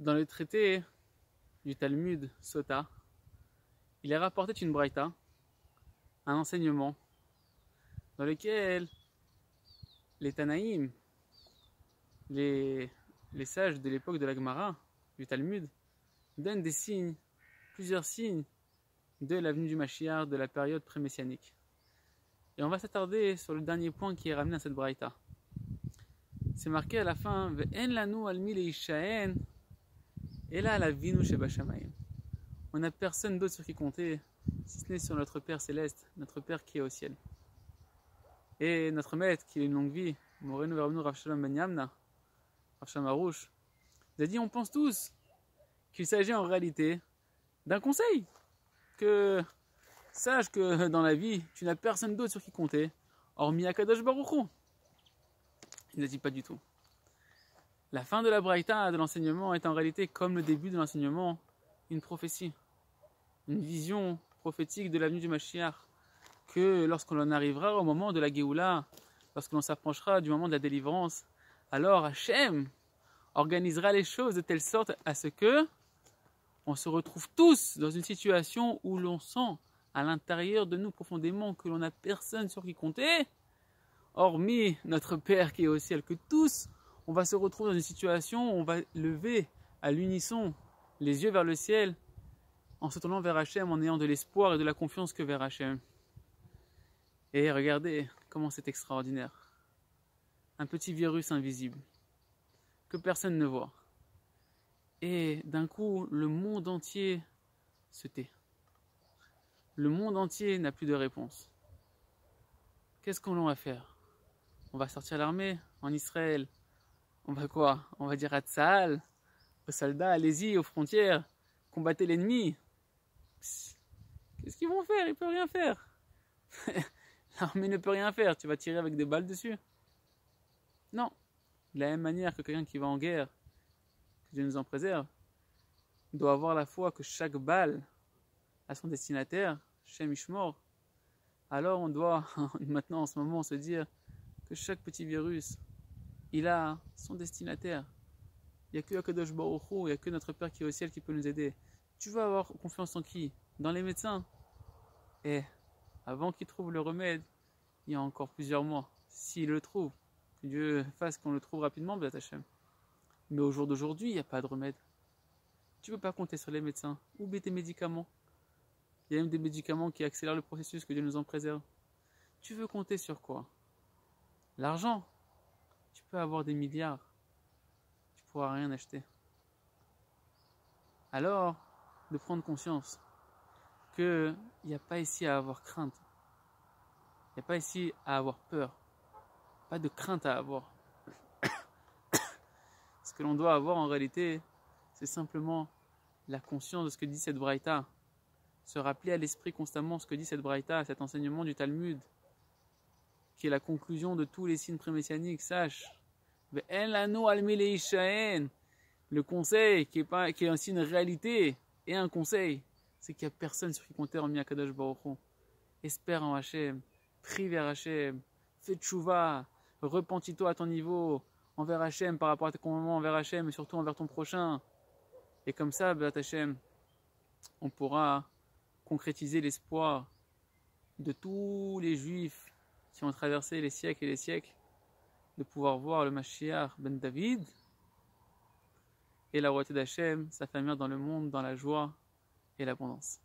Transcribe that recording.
Dans le traité du Talmud Sota, il est rapporté une braïta, un enseignement, dans lequel les Tanaïm, les sages de l'époque de la Gemara, du Talmud, donnent des signes, plusieurs signes de l'avenue du Mashiach, de la période pré-messianique. Et on va s'attarder sur le dernier point qui est ramené à cette braïta. C'est marqué à la fin, Ve'en lanu almi leishaen, et là la vinu sheba shamayim. On n'a personne d'autre sur qui compter, si ce n'est sur notre Père céleste, notre Père qui est au ciel. Et notre maître, qui a une longue vie, Morenu Verabnu Rav Shalom Ben Yamna, Rav Shalom Arouche, nous a dit, on pense tous qu'il s'agit en réalité d'un conseil. Que sache que dans la vie, tu n'as personne d'autre sur qui compter, hormis Akadosh Baruch Hu. Il ne dit pas du tout. La fin de la braïta, de l'enseignement, est en réalité, comme le début de l'enseignement, une prophétie. Une vision prophétique de l'avenue du Mashiach. Que lorsqu'on en arrivera au moment de la Géoula, lorsque l'on s'approchera du moment de la délivrance, alors Hachem organisera les choses de telle sorte à ce que on se retrouve tous dans une situation où l'on sent à l'intérieur de nous profondément que l'on n'a personne sur qui compter, hormis notre Père qui est au ciel, que tous, on va se retrouver dans une situation où on va lever à l'unisson les yeux vers le ciel en se tournant vers Hachem, en ayant de l'espoir et de la confiance que vers Hachem. Et regardez comment c'est extraordinaire. Un petit virus invisible que personne ne voit. Et d'un coup, le monde entier se tait. Le monde entier n'a plus de réponse. Qu'est-ce qu'on va faire? On va sortir l'armée en Israël. On va quoi? On va dire à Tzahal, aux soldats, allez-y, aux frontières, combattez l'ennemi. Qu'est-ce qu'ils vont faire? Ils ne peuvent rien faire. L'armée ne peut rien faire. Tu vas tirer avec des balles dessus? Non. De la même manière que quelqu'un qui va en guerre, que Dieu nous en préserve, doit avoir la foi que chaque balle a son destinataire, Shem Ishmor. Alors on doit maintenant en ce moment se dire que chaque petit virus, il a son destinataire. Il n'y a que Akadosh Baruch Hu, il n'y a que notre Père qui est au ciel qui peut nous aider. Tu vas avoir confiance en qui? Dans les médecins. Et avant qu'ils trouvent le remède, il y a encore plusieurs mois. S'ils le trouvent, que Dieu fasse qu'on le trouve rapidement, B'ezrat Hashem. Mais au jour d'aujourd'hui, il n'y a pas de remède. Tu ne peux pas compter sur les médecins. Oublie tes médicaments. Il y a même des médicaments qui accélèrent le processus, que Dieu nous en préserve. Tu veux compter sur quoi? L'argent. Tu peux avoir des milliards. Tu ne pourras rien acheter. Alors, de prendre conscience qu'il n'y a pas ici à avoir crainte. Il n'y a pas ici à avoir peur. Pas de crainte à avoir. Ce que l'on doit avoir en réalité, c'est simplement la conscience de ce que dit cette braïta. Se rappeler à l'esprit constamment ce que dit cette braïta, cet enseignement du Talmud, qui est la conclusion de tous les signes pré-messianiques. Sache, le conseil qui est aussi une réalité et un conseil, c'est qu'il n'y a personne sur qui compter hormis Akadosh Baruch Hu. Espère en Hachem, prie vers Hachem, fais tchouva, repentis-toi à ton niveau envers Hachem, par rapport à tes commandements envers Hachem, et surtout envers ton prochain. Et comme ça, B'ezrat Hashem, on pourra concrétiser l'espoir de tous les Juifs qui ont traversé les siècles et les siècles, de pouvoir voir le Mashiach ben David et la royauté d'Hachem s'affermir dans le monde, dans la joie et l'abondance.